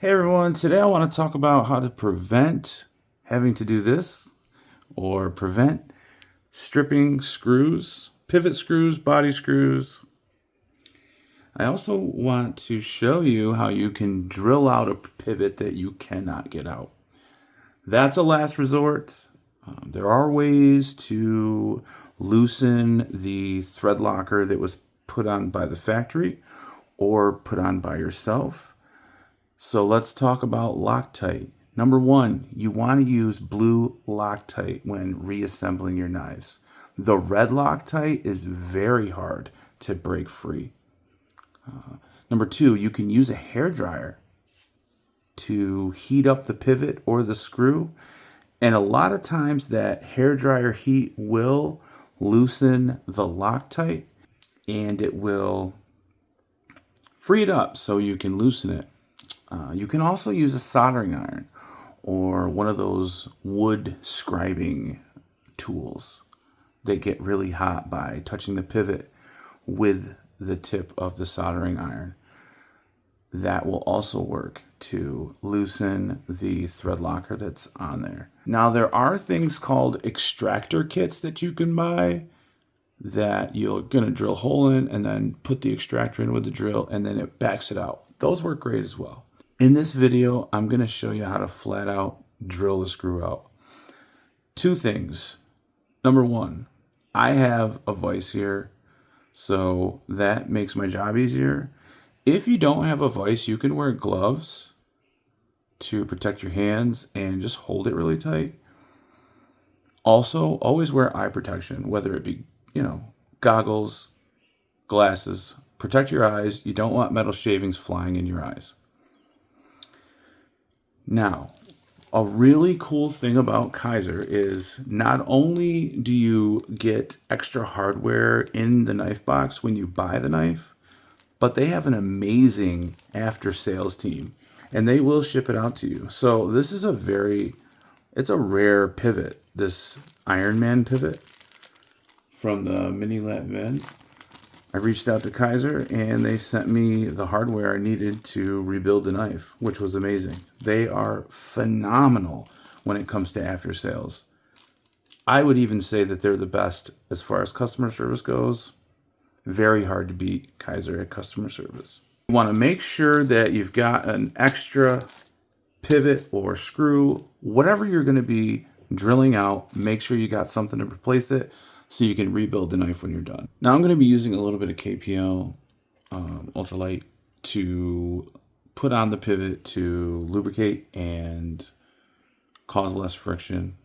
Hey everyone, today I want to talk about how to prevent having to do this or prevent stripping screws, pivot screws, body screws. I also want to show you how you can drill out a pivot that you cannot get out. That's a last resort. There are ways to loosen the thread locker that was put on by the factory or put on by yourself. So let's talk about Loctite. Number one, you want to use blue Loctite when reassembling your knives. The red Loctite is very hard to break free. Number two, you can use a hairdryer to heat up the pivot or the screw. And a lot of times that hairdryer heat will loosen the Loctite and it will free it up so you can loosen it. You can also use a soldering iron or one of those wood scribing tools that get really hot by touching the pivot with the tip of the soldering iron. That will also work to loosen the thread locker that's on there. Now there are things called extractor kits that you can buy that you're going to drill a hole in and then put the extractor in with the drill and then it backs it out. Those work great as well. In this video, I'm going to show you how to flat out drill the screw out. Two things. Number one, I have a vise here, so that makes my job easier. If you don't have a vise, you can wear gloves to protect your hands and just hold it really tight. Also, always wear eye protection, whether it be, goggles, glasses. Protect your eyes. You don't want metal shavings flying in your eyes. Now, a really cool thing about Kizer is not only do you get extra hardware in the knife box when you buy the knife, but they have an amazing after sales team and they will ship it out to you. So this is it's a rare pivot, this Iron Man pivot from the Mini Lat Ven. I reached out to Kizer and they sent me the hardware I needed to rebuild the knife, which was amazing. They are phenomenal when it comes to after sales. I would even say that they're the best as far as customer service goes. Very hard to beat Kizer at customer service. You want to make sure that you've got an extra pivot or screw, whatever you're going to be drilling out, make sure you got something to replace it so you can rebuild the knife when you're done. Now I'm going to be using a little bit of KPL ultralight to put on the pivot to lubricate and cause less friction.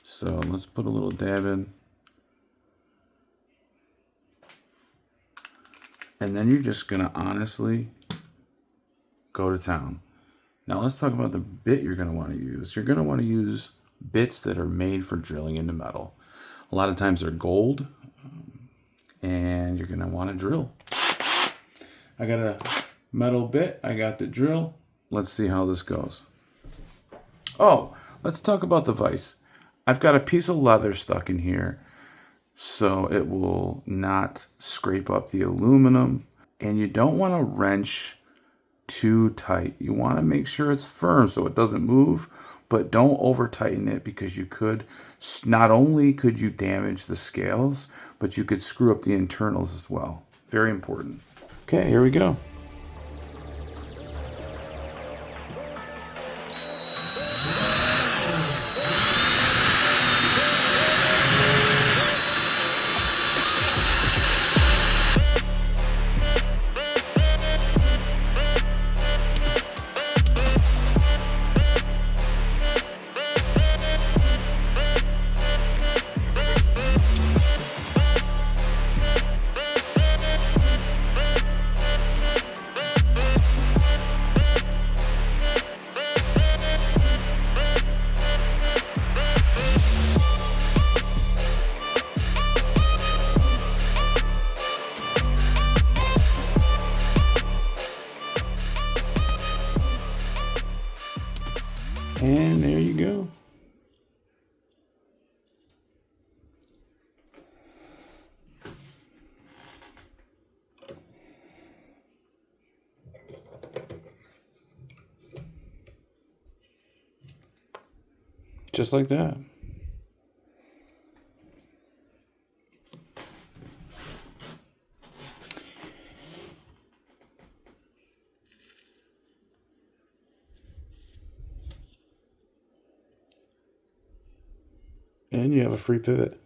So let's put a little dab in. And then you're just going to honestly go to town. Now let's talk about the bit you're going to want to use. You're going to want to use bits that are made for drilling into metal. A lot of times they're gold, and you're going to want to drill. I got a metal bit. I got the drill. Let's see how this goes. Oh, let's talk about the vise. I've got a piece of leather stuck in here so it will not scrape up the aluminum. And you don't want to wrench too tight. You want to make sure it's firm so it doesn't move, but don't over tighten it because you could, not only could you damage the scales, but you could screw up the internals as well. Very important. Okay, here we go. just like that. And you have a free pivot.